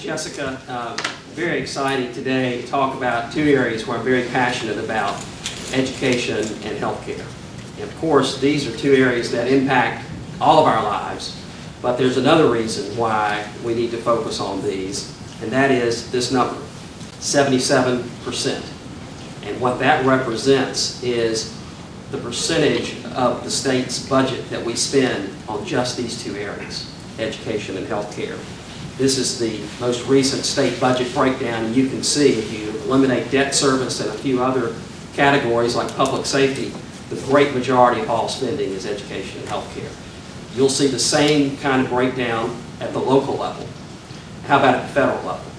Jessica. Very exciting today to talk about two areas where I'm very passionate about: education and healthcare. And of course, these are two areas that impact all of our lives, but there's another reason why we need to focus on these, and that is this number, 77%. And what that represents is the percentage of the state's budget that we spend on just these two areas, education and healthcare. This is the most recent state budget breakdown, and you can see if you eliminate debt service and a few other categories like public safety, the great majority of all spending is education and healthcare. You'll see the same kind of breakdown at the local level. How about at the federal level?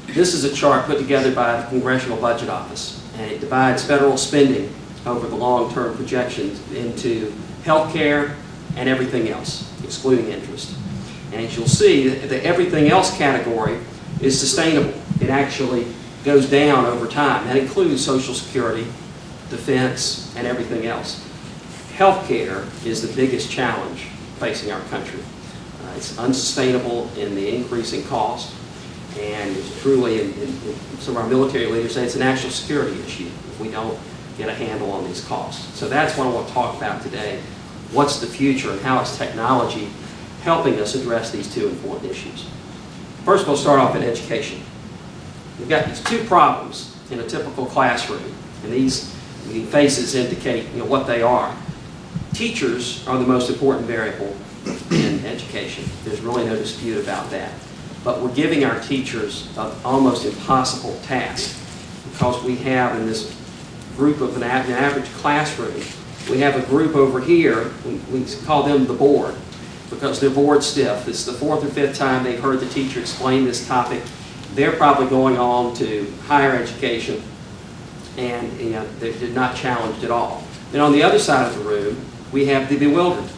This is a chart put together by the Congressional Budget Office, and it divides federal spending over the long-term projections into healthcare and everything else, excluding interest. And as you'll see, the everything else category is sustainable. It actually goes down over time. That includes Social Security, defense, and everything else. Healthcare is the biggest challenge facing our country. It's unsustainable in the increasing cost, and it's truly, and some of our military leaders say, it's a national security issue if we don't get a handle on these costs. So that's what I want to talk about today. What's the future and how is technology helping us address these two important issues? First, we'll start off in education. We've got these two problems in a typical classroom, and these faces indicate what they are. Teachers are the most important variable in education. There's really no dispute about that. But we're giving our teachers an almost impossible task because we have in this group of an average classroom, we have a group over here, we call them the board, because they're board stiff. It's the fourth or fifth time they've heard the teacher explain this topic. They're probably going on to higher education, and they're not challenged at all. Then on the other side of the room, we have the bewildered,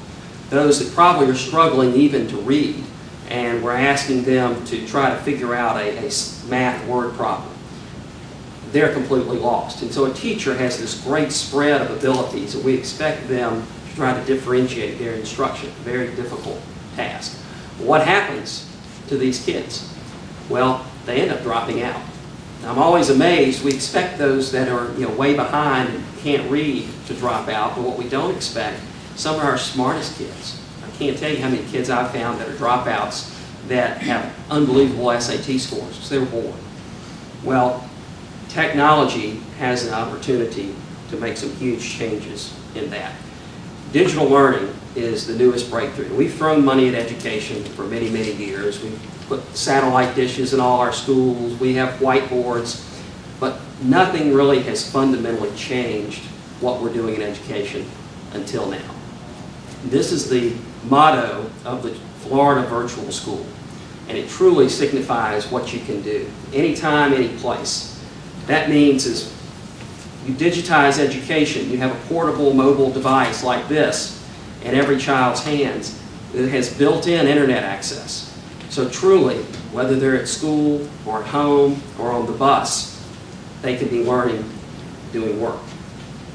those that probably are struggling even to read, and we're asking them to try to figure out a math word problem. They're completely lost. And so a teacher has this great spread of abilities, and we expect them to try to differentiate their instruction. Very difficult task. What happens to these kids? Well, they end up dropping out. I'm always amazed. We expect those that are way behind and can't read to drop out, but what we don't expect, some of our smartest kids. I can't tell you how many kids I've found that are dropouts that have unbelievable SAT scores because they were born. Well, technology has an opportunity to make some huge changes in that. Digital learning is the newest breakthrough. We've thrown money at education for many, many years. We've put satellite dishes in all our schools. We have whiteboards, but nothing really has fundamentally changed what we're doing in education until now. This is the motto of the Florida Virtual School, and it truly signifies what you can do anytime, any place. That means is you digitize education. You have a portable mobile device like this in every child's hands that has built-in internet access. So truly, whether they're at school or at home or on the bus, they can be learning, doing work.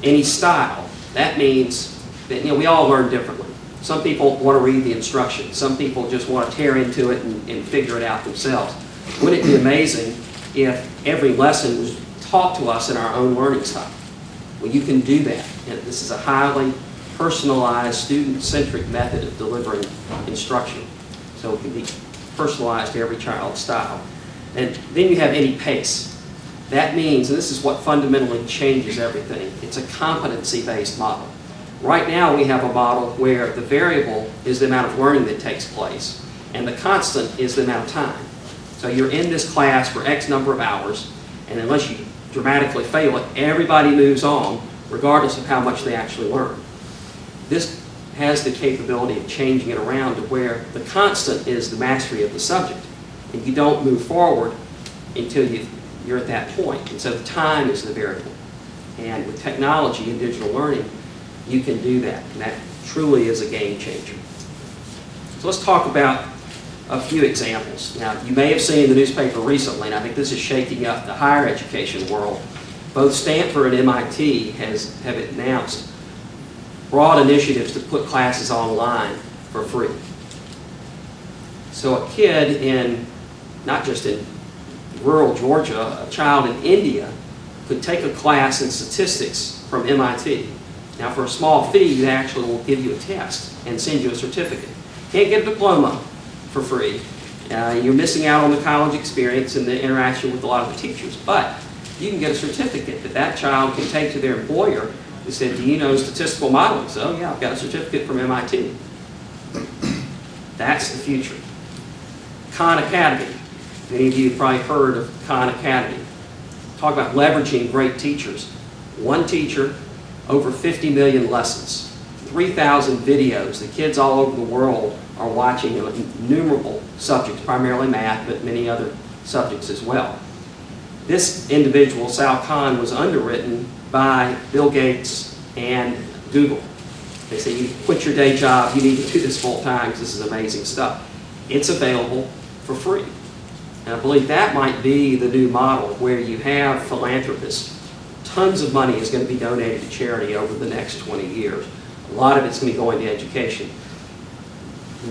Any style, that means that we all learn differently. Some people want to read the instructions. Some people just want to tear into it and figure it out themselves. Wouldn't it be amazing if every lesson was taught to us in our own learning style? Well, you can do that. And this is a highly personalized, student-centric method of delivering instruction. So it can be personalized to every child's style. And then you have any pace. That means, and this is what fundamentally changes everything, it's a competency-based model. Right now we have a model where the variable is the amount of learning that takes place, and the constant is the amount of time. So you're in this class for X number of hours, and unless you dramatically fail it, everybody moves on, regardless of how much they actually learn. This has the capability of changing it around to where the constant is the mastery of the subject, and you don't move forward until you're at that point. And so the time is the variable. And with technology and digital learning, you can do that, and that truly is a game changer. So let's talk about a few examples. Now, you may have seen in the newspaper recently, and I think this is shaking up the higher education world. Both Stanford and MIT have announced broad initiatives to put classes online for free. So a kid in, not just in rural Georgia, a child in India could take a class in statistics from MIT. Now for a small fee, they actually will give you a test and send you a certificate. Can't get a diploma for free. You're missing out on the college experience and the interaction with a lot of the teachers, but you can get a certificate that that child can take to their employer who said, do you know statistical modeling? So yeah, I've got a certificate from MIT. That's the future. Khan Academy. Many of you have probably heard of Khan Academy. Talk about leveraging great teachers. One teacher, over 50 million lessons. 3,000 videos. The kids all over the world are watching innumerable subjects, primarily math, but many other subjects as well. This individual, Sal Khan, was underwritten by Bill Gates and Google. They say, you quit your day job, you need to do this full time because this is amazing stuff. It's available for free. And I believe that might be the new model where you have philanthropists. Tons of money is going to be donated to charity over the next 20 years. A lot of it's going to be going to education.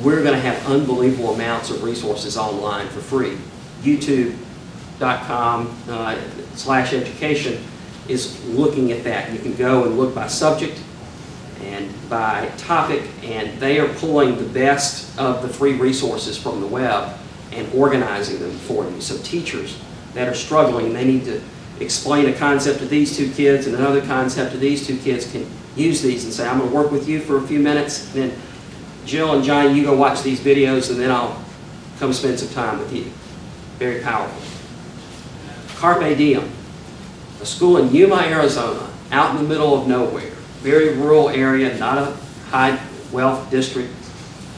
We're going to have unbelievable amounts of resources online for free. YouTube.com/education is looking at that. You can go and look by subject and by topic, and they are pulling the best of the free resources from the web and organizing them for you. So teachers that are struggling, they need to explain a concept to these two kids and another concept to these two kids, can use these and say, I'm going to work with you for a few minutes, and then Jill and Johnny, you go watch these videos, and then I'll come spend some time with you. Very powerful. Carpe Diem, a school in Yuma, Arizona, out in the middle of nowhere, very rural area, not a high wealth district,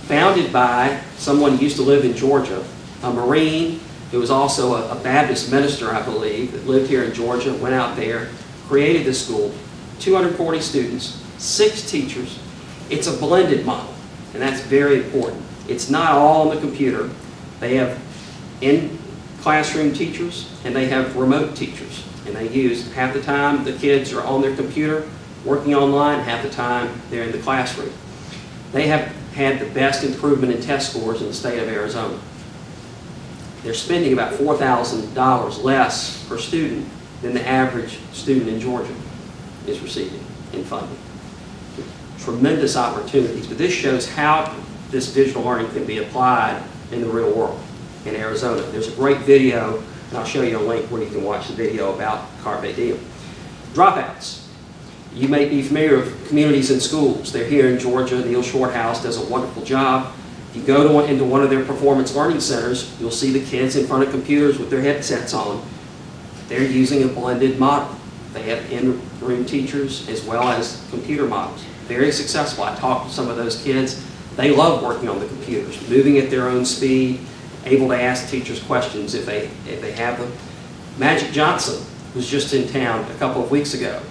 founded by someone who used to live in Georgia, a Marine who was also a Baptist minister, I believe, that lived here in Georgia, went out there, created this school, 240 students, 6 teachers. It's a blended model, and that's very important. It's not all on the computer. They have in-classroom teachers, and they have remote teachers. And they use, half the time the kids are on their computer working online, half the time they're in the classroom. They have had the best improvement in test scores in the state of Arizona. They're spending about $4,000 less per student than the average student in Georgia is receiving in funding. Tremendous opportunities, but this shows how this digital learning can be applied in the real world in Arizona. There's a great video, and I'll show you a link where you can watch the video about Carpe Diem. Dropouts. You may be familiar with communities and schools. They're here in Georgia. Neil Shorthouse does a wonderful job. If you go into one of their performance learning centers, you'll see the kids in front of computers with their headsets on. They're using a blended model. They have in-room teachers as well as computer models. Very successful. I talked to some of those kids. They love working on the computers, moving at their own speed, able to ask teachers questions if they have them. Magic Johnson was just in town a couple of weeks ago,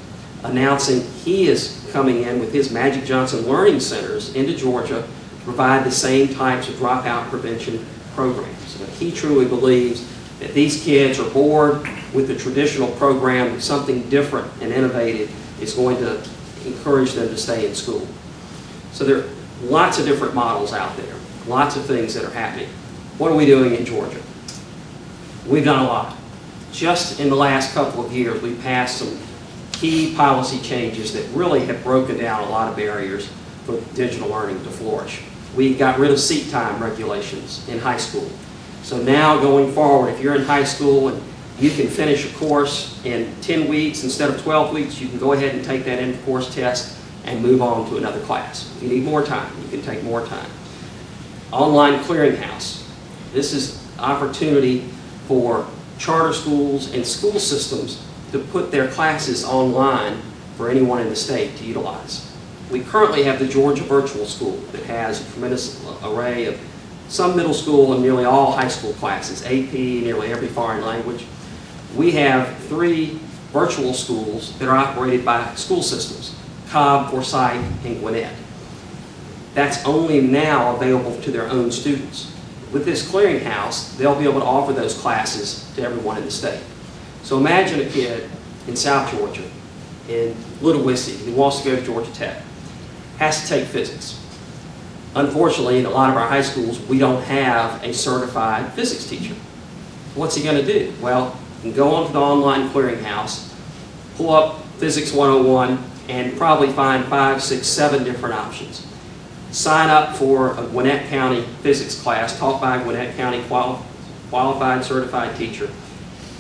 announcing he is coming in with his Magic Johnson Learning Centers into Georgia to provide the same types of dropout prevention programs. So he truly believes that these kids are bored with the traditional program. Something different and innovative is going to encourage them to stay in school. So there are lots of different models out there, lots of things that are happening. What are we doing in Georgia? We've done a lot. Just in the last couple of years, we've passed some key policy changes that really have broken down a lot of barriers for digital learning to flourish. We got rid of seat time regulations in high school. So now going forward, if you're in high school and you can finish a course in 10 weeks instead of 12 weeks, you can go ahead and take that end-of-course test and move on to another class. If you need more time, you can take more time. Online Clearinghouse. This is opportunity for charter schools and school systems to put their classes online for anyone in the state to utilize. We currently have the Georgia Virtual School that has a tremendous array of some middle school and nearly all high school classes, AP, nearly every foreign language. We have 3 virtual schools that are operated by school systems, Cobb, Forsyth, and Gwinnett. That's only now available to their own students. With this clearinghouse, they'll be able to offer those classes to everyone in the state. So imagine a kid in South Georgia, in Little Wissy, who wants to go to Georgia Tech, has to take physics. Unfortunately, in a lot of our high schools, we don't have a certified physics teacher. What's he going to do? Well, you can go onto the online Clearinghouse, pull up Physics 101, and probably find 5, 6, 7 different options. Sign up for a Gwinnett County physics class taught by a Gwinnett County qualified certified teacher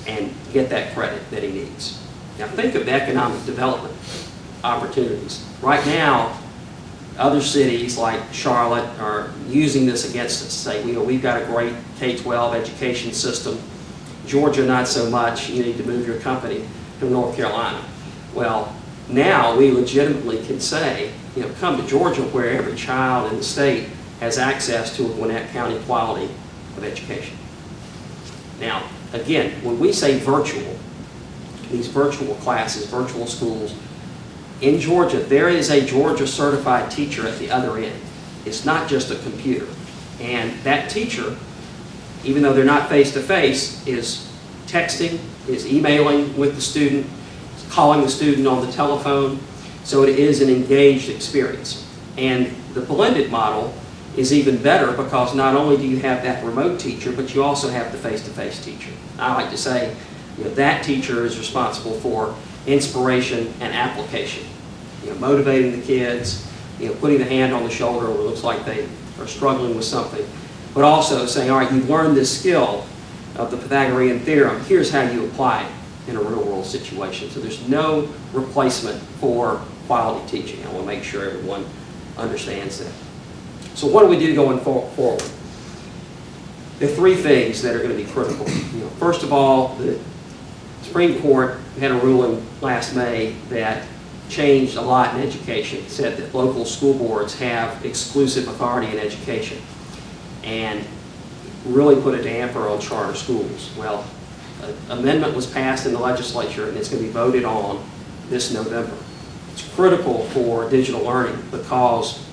and get that credit that he needs. Now think of the economic development opportunities. Right now, other cities like Charlotte are using this against us. Say, we've got a great K-12 education system. Georgia, not so much. You need to move your company to North Carolina. Well, now we legitimately can say, come to Georgia where every child in the state has access to a Gwinnett County quality of education. Now, again, when we say virtual, these virtual classes, virtual schools, in Georgia, there is a Georgia certified teacher at the other end. It's not just a computer. And that teacher, even though they're not face-to-face, is texting, is emailing with the student, is calling the student on the telephone. So it is an engaged experience. And the blended model is even better because not only do you have that remote teacher, but you also have the face-to-face teacher. I like to say, that teacher is responsible for inspiration and application. Motivating the kids, putting the hand on the shoulder when it looks like they are struggling with something, but also saying, all right, you've learned this skill of the Pythagorean theorem, here's how you apply it in a real-world situation. So there's no replacement for quality teaching. I want to make sure everyone understands that. So what do we do going forward? There are 3 things that are going to be critical. First of all, the Supreme Court had a ruling last May that changed a lot in education. It said that local school boards have exclusive authority in education and really put a damper on charter schools. Well, an amendment was passed in the legislature and it's going to be voted on this November. It's critical for digital learning because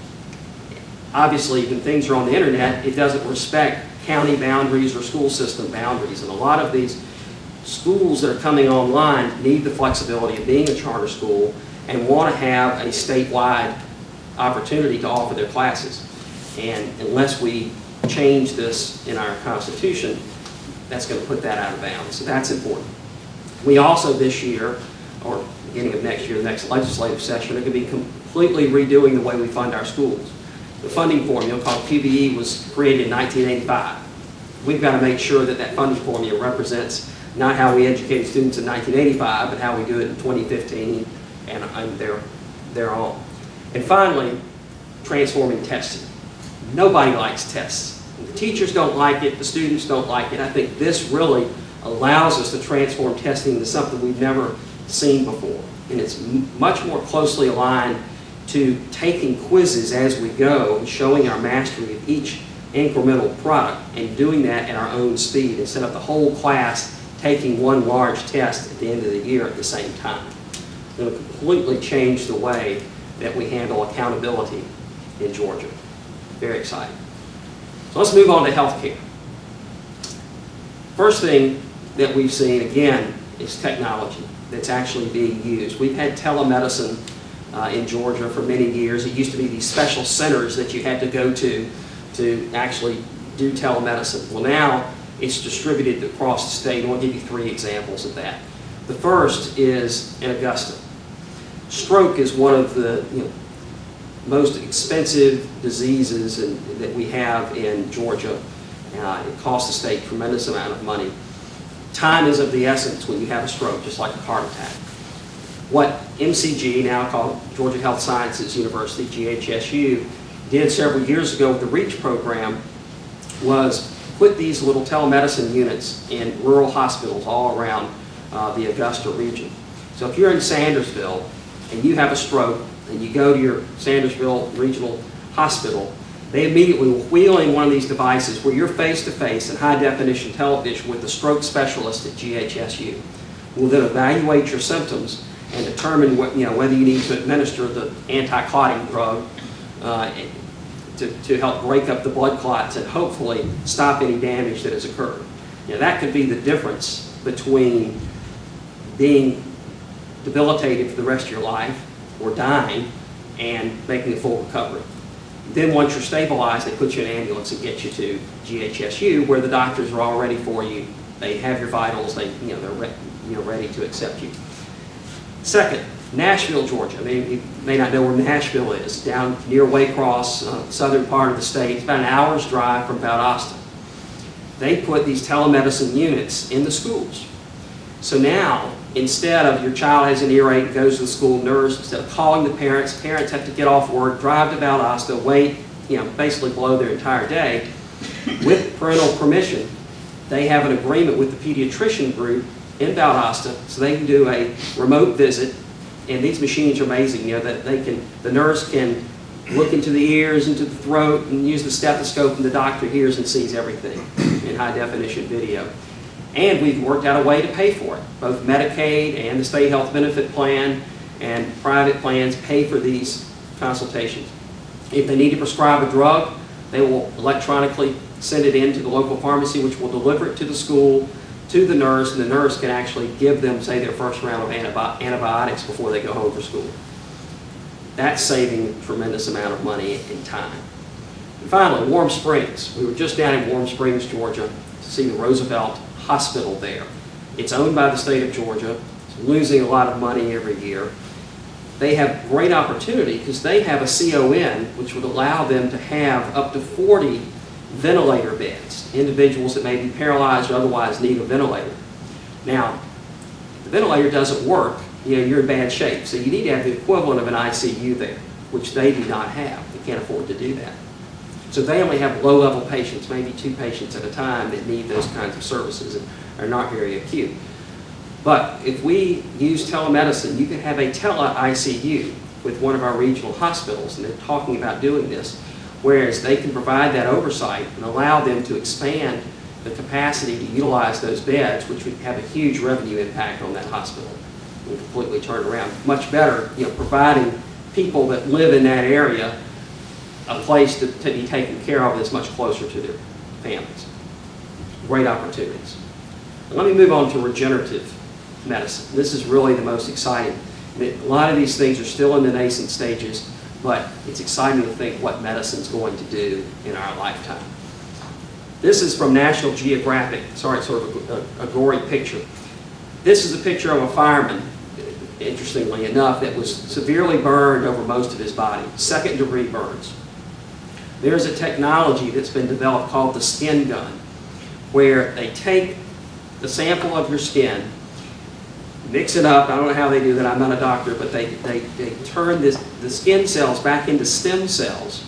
obviously when things are on the internet, it doesn't respect county boundaries or school system boundaries. And a lot of these schools that are coming online need the flexibility of being a charter school and want to have a statewide opportunity to offer their classes. And unless we change this in our Constitution, that's going to put that out of bounds. So that's important. We also this year, or beginning of next year, the next legislative session, are going to be completely redoing the way we fund our schools. The funding formula called QBE was created in 1985. We've got to make sure that that funding formula represents not how we educated students in 1985, but how we do it in 2015 and thereon. And finally, transforming testing. Nobody likes tests. The teachers don't like it, the students don't like it. I think this really allows us to transform testing into something we've never seen before. And it's much more closely aligned to taking quizzes as we go and showing our mastery of each incremental product and doing that at our own speed instead of the whole class taking one large test at the end of the year at the same time. It's going to completely change the way that we handle accountability in Georgia. Very exciting. So let's move on to healthcare. First thing that we've seen, again, is technology that's actually being used. We've had telemedicine in Georgia for many years. It used to be these special centers that you had to go to actually do telemedicine. Well, now it's distributed across the state. I want to give you 3 examples of that. The first is in Augusta. Stroke is one of the most expensive diseases that we have in Georgia. It costs the state a tremendous amount of money. Time is of the essence when you have a stroke, just like a heart attack. What MCG, now called Georgia Health Sciences University, GHSU, did several years ago with the REACH program was put these little telemedicine units in rural hospitals all around the Augusta region. So if you're in Sandersville and you have a stroke and you go to your Sandersville Regional Hospital, they immediately will wheel in one of these devices where you're face-to-face in high-definition television with the stroke specialist at GHSU. We'll then evaluate your symptoms and determine whether you need to administer the anti-clotting drug to help break up the blood clots and hopefully stop any damage that has occurred. That could be the difference between being debilitated for the rest of your life or dying and making a full recovery. Then once you're stabilized, they put you in an ambulance and get you to GHSU, where the doctors are all ready for you. They have your vitals. They're ready to accept you. Second, Nashville, Georgia. You may not know where Nashville is. Down near Waycross, southern part of the state. It's about an hour's drive from Valdosta. They put these telemedicine units in the schools. So now, instead of your child has an earache and goes to the school nurse, instead of calling the parents have to get off work, drive to Valdosta, wait, basically blow their entire day. With parental permission, they have an agreement with the pediatrician group in Valdosta, so they can do a remote visit. And these machines are amazing. That the nurse can look into the ears, into the throat, and use the stethoscope, and the doctor hears and sees everything in high definition video. And we've worked out a way to pay for it. Both Medicaid and the state health benefit plan and private plans pay for these consultations. If they need to prescribe a drug, they will electronically send it in to the local pharmacy, which will deliver it to the school, to the nurse, and the nurse can actually give them, say, their first round of antibiotics before they go home for school. That's saving a tremendous amount of money and time. And finally, Warm Springs. We were just down in Warm Springs, Georgia, to see the Roosevelt Hospital there. It's owned by the state of Georgia. It's losing a lot of money every year. They have great opportunity because they have a CON, which would allow them to have up to 40 ventilator beds, individuals that may be paralyzed or otherwise need a ventilator. Now, if the ventilator doesn't work, you're in bad shape. So you need to have the equivalent of an ICU there, which they do not have. They can't afford to do that. So they only have low-level patients, maybe 2 patients at a time, that need those kinds of services and are not very acute. But if we use telemedicine, you can have a tele-ICU with one of our regional hospitals, and they're talking about doing this, whereas they can provide that oversight and allow them to expand the capacity to utilize those beds, which would have a huge revenue impact on that hospital and completely turn it around. Much better, providing people that live in that area a place to be taken care of that's much closer to their families. Great opportunities. Let me move on to regenerative medicine. This is really the most exciting. A lot of these things are still in the nascent stages, but it's exciting to think what medicine's going to do in our lifetime. This is from National Geographic. Sorry, it's sort of a gory picture. This is a picture of a fireman, interestingly enough, that was severely burned over most of his body, second-degree burns. There's a technology that's been developed called the skin gun, where they take the sample of your skin, mix it up. I don't know how they do that. I'm not a doctor, but they turn the skin cells back into stem cells,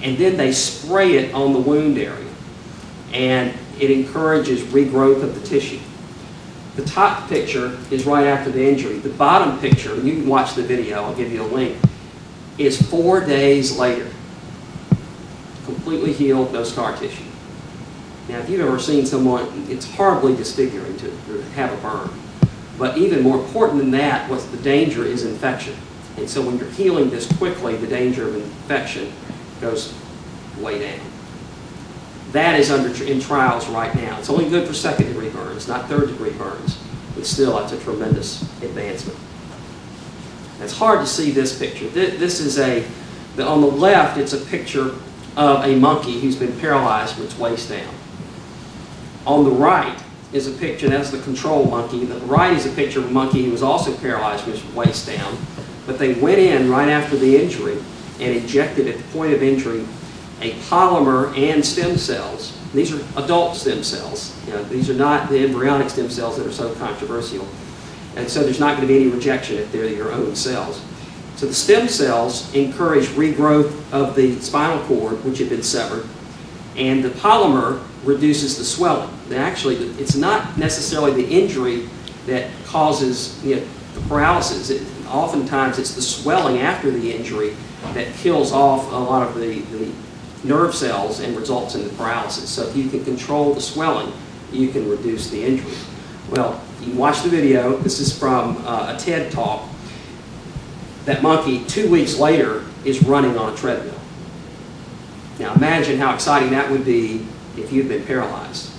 and then they spray it on the wound area, and it encourages regrowth of the tissue. The top picture is right after the injury. The bottom picture, you can watch the video, I'll give you a link, is 4 days later. Completely healed, no scar tissue. Now, if you've ever seen someone, it's horribly disfiguring to have a burn. But even more important than that, what's the danger is infection. And so when you're healing this quickly, the danger of infection goes way down. That is in trials right now. It's only good for second-degree burns, not third-degree burns. But still, that's a tremendous advancement. It's hard to see this picture. This is on the left, it's a picture of a monkey who's been paralyzed from its waist down. On the right is a picture, that's the control monkey. The right is a picture of a monkey who was also paralyzed from his waist down. But they went in right after the injury and injected at the point of injury a polymer and stem cells. These are adult stem cells. These are not the embryonic stem cells that are so controversial. And so there's not going to be any rejection if they're your own cells. So the stem cells encourage regrowth of the spinal cord, which had been severed, and the polymer reduces the swelling. Actually, it's not necessarily the injury that causes the paralysis. Oftentimes, it's the swelling after the injury that kills off a lot of the nerve cells and results in the paralysis. So if you can control the swelling, you can reduce the injury. Well, you can watch the video. This is from a TED Talk. That monkey, 2 weeks later, is running on a treadmill. Now imagine how exciting that would be if you'd been paralyzed.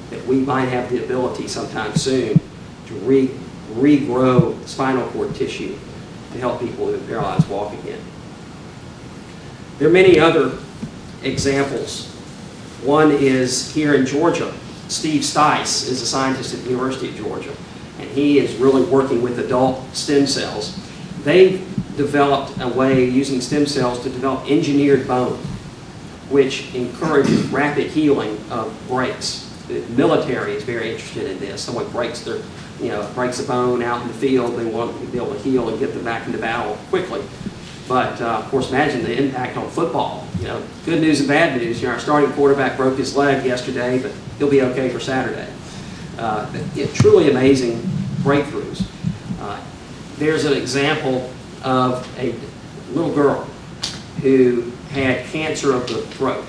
That we might have the ability sometime soon to regrow spinal cord tissue to help people who have been paralyzed walk again. There are many other examples. One is here in Georgia. Steve Stice is a scientist at the University of Georgia, and he is really working with adult stem cells. They've developed a way using stem cells to develop engineered bone, which encourages rapid healing of breaks. The military is very interested in this. Someone breaks breaks a bone out in the field, they want to be able to heal and get them back into battle quickly. But of course, imagine the impact on football. Good news and bad news. Our starting quarterback broke his leg yesterday, but he'll be okay for Saturday. Truly amazing breakthroughs. There's an example of a little girl who had cancer of the throat,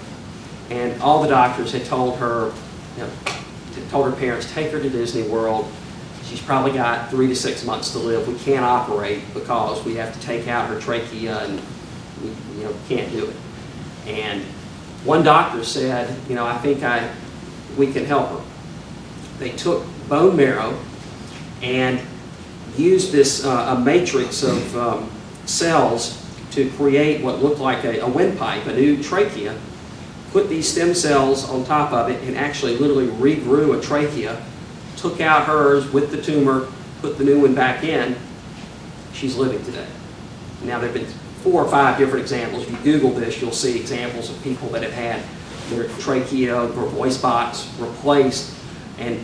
and all the doctors had told her, told her parents, take her to Disney World. She's probably got 3 to 6 months to live. We can't operate because we have to take out her trachea, and we can't do it. And one doctor said, I think we can help her. They took bone marrow and used this a matrix of cells to create what looked like a windpipe, a new trachea, put these stem cells on top of it, and actually literally regrew a trachea, took out hers with the tumor, put the new one back in. She's living today. Now, there have been 4 or 5 different examples. If you Google this, you'll see examples of people that have had their trachea or voice box replaced and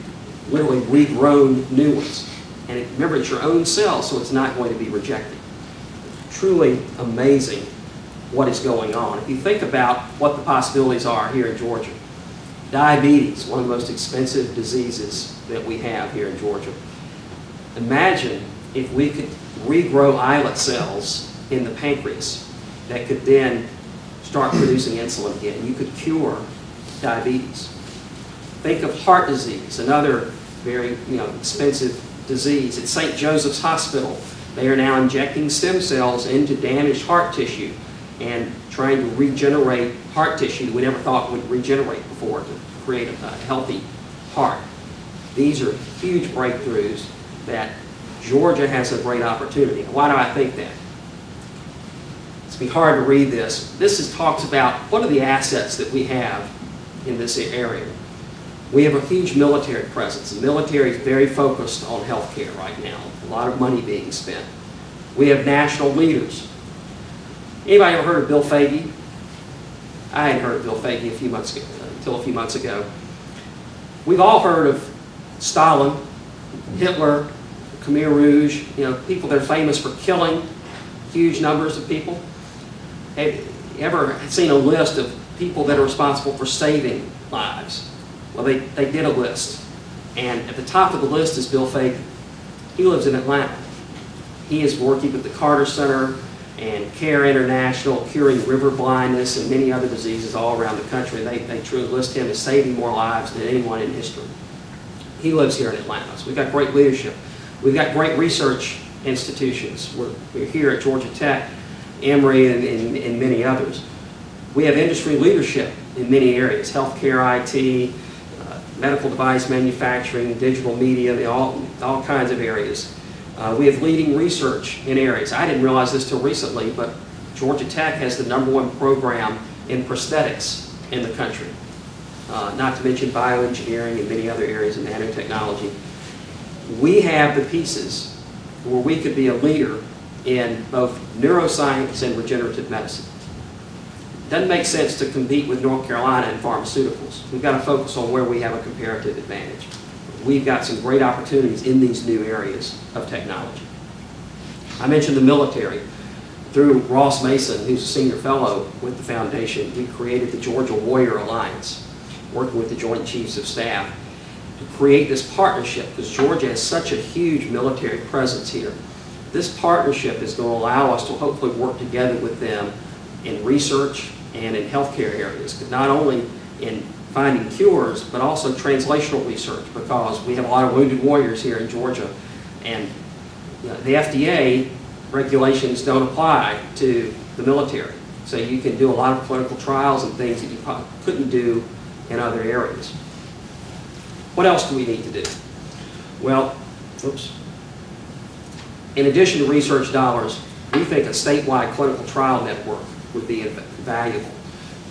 literally regrown new ones. And remember, it's your own cell, so it's not going to be rejected. Truly amazing what is going on. If you think about what the possibilities are here in Georgia, diabetes, one of the most expensive diseases that we have here in Georgia. Imagine if we could regrow islet cells in the pancreas that could then start producing insulin again. You could cure diabetes. Think of heart disease, another very expensive disease. At St. Joseph's Hospital, they are now injecting stem cells into damaged heart tissue and trying to regenerate heart tissue we never thought would regenerate before to create a healthy heart. These are huge breakthroughs that Georgia has a great opportunity. Why do I think that? It's be hard to read this. This talks about what are the assets that we have in this area. We have a huge military presence. The military is very focused on healthcare right now. A lot of money being spent. We have national leaders. Anybody ever heard of Bill Foege? I hadn't heard of Bill Foege until a few months ago. We've all heard of Stalin, Hitler, Khmer Rouge, people that are famous for killing huge numbers of people. Have you ever seen a list of people that are responsible for saving lives? Well, they did a list, and at the top of the list is Bill Foege. He lives in Atlanta. He is working with the Carter Center and Care International, curing river blindness and many other diseases all around the country. They truly list him as saving more lives than anyone in history. He lives here in Atlanta. So we've got great leadership. We've got great research institutions. We're here at Georgia Tech, Emory, and many others. We have industry leadership in many areas: healthcare, IT, medical device manufacturing, digital media, all kinds of areas. We have leading research in areas. I didn't realize this till recently, but Georgia Tech has the #1 program in prosthetics in the country. Not to mention bioengineering and many other areas of nanotechnology. We have the pieces where we could be a leader in both neuroscience and regenerative medicine. It doesn't make sense to compete with North Carolina in pharmaceuticals. We've got to focus on where we have a comparative advantage. We've got some great opportunities in these new areas of technology. I mentioned the military. Through Ross Mason, who's a senior fellow with the foundation, we created the Georgia Warrior Alliance, working with the Joint Chiefs of Staff to create this partnership, because Georgia has such a huge military presence here. This partnership is going to allow us to hopefully work together with them in research and in healthcare areas, not only in finding cures, but also translational research, because we have a lot of wounded warriors here in Georgia, and the FDA regulations don't apply to the military. So you can do a lot of clinical trials and things that you couldn't do in other areas. What else do we need to do? Well, in addition to research dollars, we think a statewide clinical trial network would be valuable.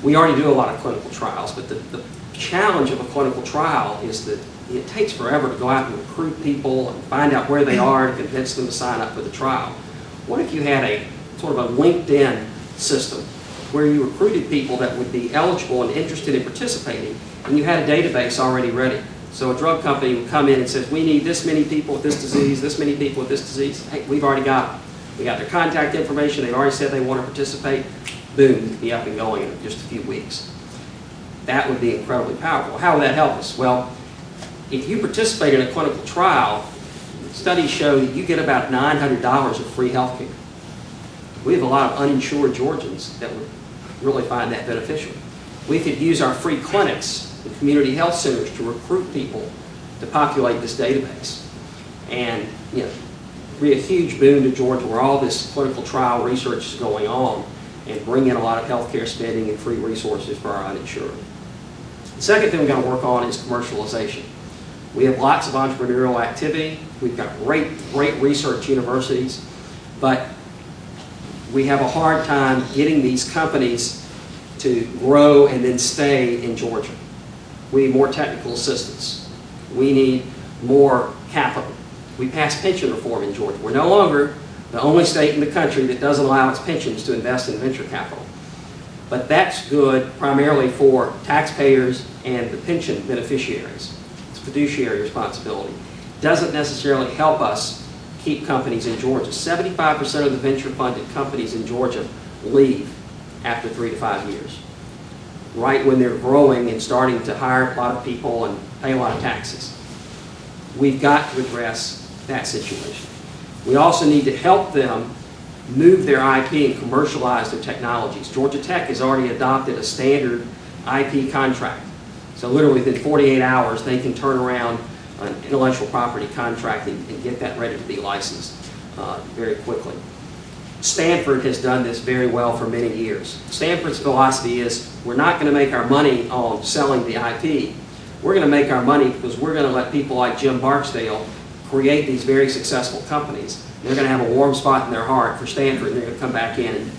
We already do a lot of clinical trials, but the challenge of a clinical trial is that it takes forever to go out and recruit people and find out where they are and convince them to sign up for the trial. What if you had a sort of a LinkedIn system where you recruited people that would be eligible and interested in participating, and you had a database already ready? So a drug company would come in and says, we need this many people with this disease, this many people with this disease. Hey, we've already got them. We got their contact information. They've already said they want to participate. Boom, you could be up and going in just a few weeks. That would be incredibly powerful. How would that help us? Well, if you participate in a clinical trial, studies show that you get about $900 of free health care. We have a lot of uninsured Georgians that would really find that beneficial. We could use our free clinics and community health centers to recruit people to populate this database. And, be a huge boon to Georgia where all this clinical trial research is going on and bring in a lot of healthcare spending and free resources for our uninsured. The second thing we've got to work on is commercialization. We have lots of entrepreneurial activity. We've got great research universities, but we have a hard time getting these companies to grow and then stay in Georgia. We need more technical assistance. We need more capital. We passed pension reform in Georgia. We're no longer the only state in the country that doesn't allow its pensions to invest in venture capital. But that's good primarily for taxpayers and the pension beneficiaries. It's fiduciary responsibility. Doesn't necessarily help us keep companies in Georgia. 75% of the venture-funded companies in Georgia leave after 3 to 5 years, right when they're growing and starting to hire a lot of people and pay a lot of taxes. We've got to address that situation. We also need to help them move their IP and commercialize their technologies. Georgia Tech has already adopted a standard IP contract. So literally within 48 hours, they can turn around an intellectual property contract and get that ready to be licensed very quickly. Stanford has done this very well for many years. Stanford's philosophy is we're not going to make our money on selling the IP. We're going to make our money because we're going to let people like Jim Barksdale create these very successful companies. They're going to have a warm spot in their heart for Stanford, and they're going to come back in and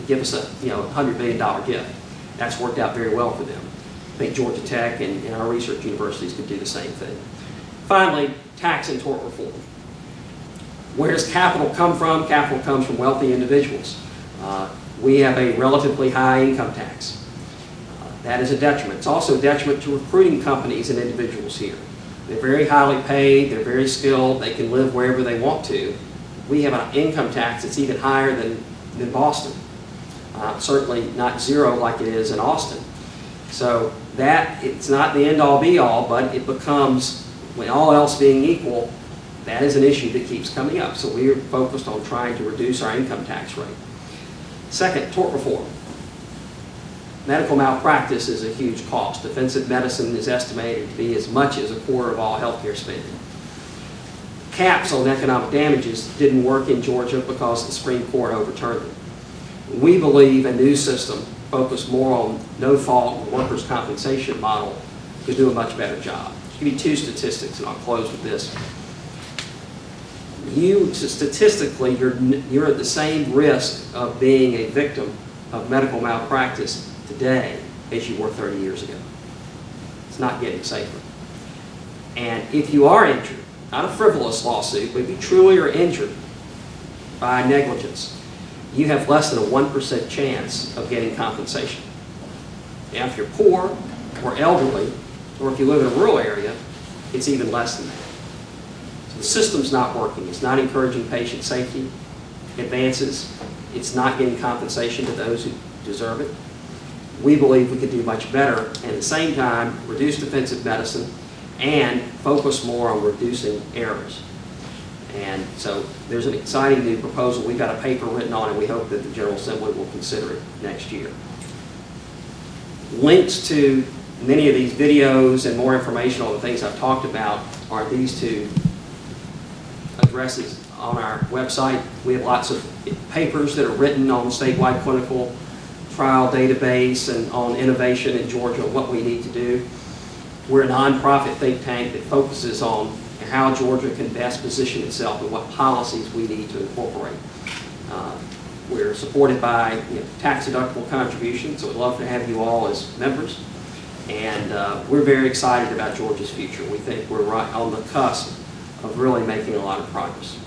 give us a $100 million gift. That's worked out very well for them. I think Georgia Tech and our research universities could do the same thing. Finally, tax and tort reform. Where does capital come from? Capital comes from wealthy individuals. We have a relatively high income tax. That is a detriment. It's also a detriment to recruiting companies and individuals here. They're very highly paid, they're very skilled, they can live wherever they want to. We have an income tax that's even higher than Boston. Certainly not zero like it is in Austin. So that, it's not the end-all be-all, but it becomes, when all else being equal, that is an issue that keeps coming up. So we are focused on trying to reduce our income tax rate. Second, tort reform. Medical malpractice is a huge cost. Defensive medicine is estimated to be as much as a quarter of all healthcare spending. Caps on economic damages didn't work in Georgia because the Supreme Court overturned them. We believe a new system focused more on no-fault workers' compensation model could do a much better job. I'll give you 2 statistics, and I'll close with this. Statistically, you're at the same risk of being a victim of medical malpractice today as you were 30 years ago. It's not getting safer. And if you are injured, not a frivolous lawsuit, but if you truly are injured by negligence, you have less than a 1% chance of getting compensation. Now, if you're poor or elderly, or if you live in a rural area, it's even less than that. So the system's not working. It's not encouraging patient safety advances. It's not getting compensation to those who deserve it. We believe we could do much better and at the same time reduce defensive medicine and focus more on reducing errors. And so there's an exciting new proposal. We've got a paper written on it. We hope that the General Assembly will consider it next year. Links to many of these videos and more information on the things I've talked about are these 2 addresses on our website. We have lots of papers that are written on statewide clinical trial database and on innovation in Georgia, what we need to do. We're a nonprofit think tank that focuses on how Georgia can best position itself and what policies we need to incorporate. We're supported by tax-deductible contributions, so we'd love to have you all as members. And we're very excited about Georgia's future. We think we're right on the cusp of really making a lot of progress.